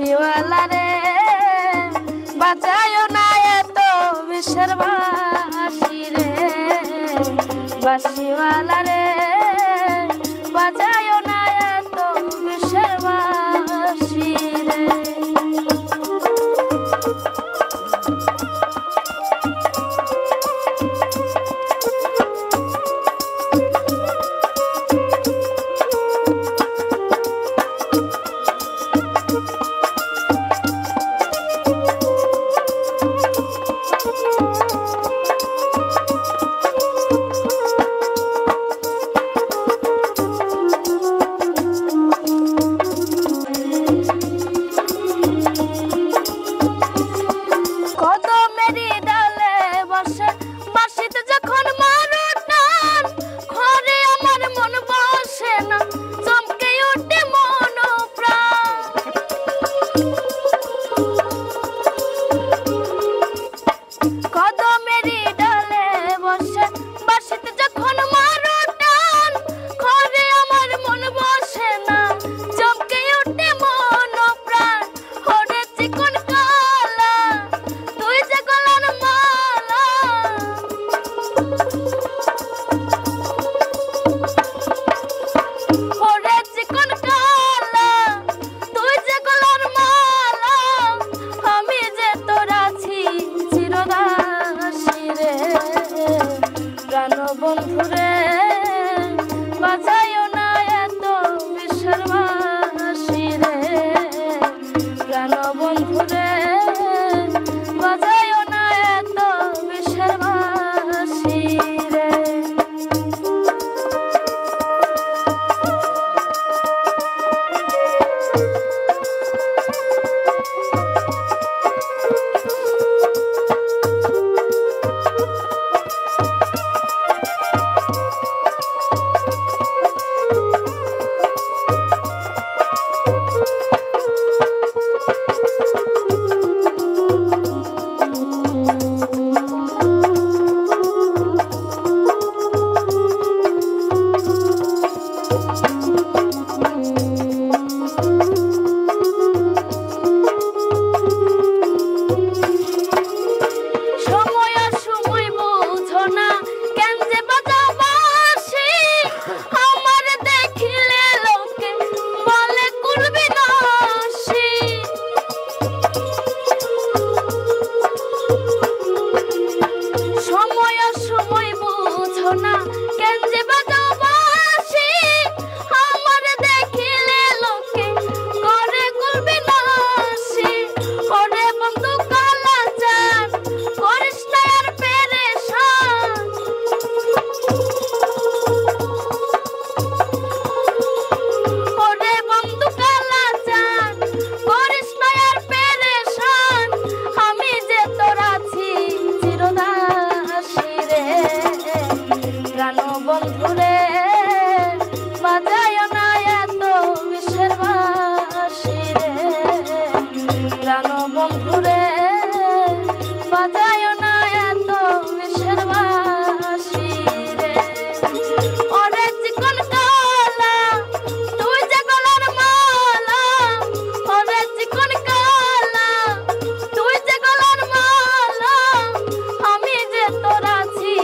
বাঁশিওয়ালা রে বাজায়ও না এত বিষের বাঁশি রে, বাঁশিওয়ালা রে বাজায়ও না এত বিষের বাঁশি রে। বন্ধুরে বাজায়ও না এত বিষের বাঁশি রে, প্রাণ বন্ধুরে বাজায়ও না এত বিষের বাঁশি রে। বন্ধুরে বাজায়ও না এত বিষের বাঁশি রে, প্রাণ বন্ধুরে বাজায়ও না এত বিষের বাঁশি রে। ওরে চিকন কালা তুই যে গলার মালা, ওরে চিকন কালা তুই যে গলার মালা, আমি যে তোর আছি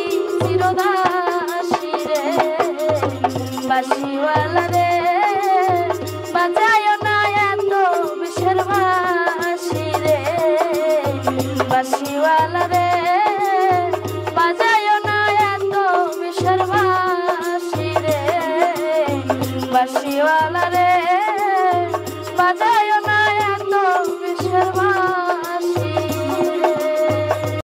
চিরদাসী রে, বাঁশিওয়ালা রে বাজায়ও না এত বিষের বাঁশি রে, বাঁশিওয়ালা রে বাজায়ও না এত বিষের বাঁশি রে, বাঁশিওয়ালা রে বাজায়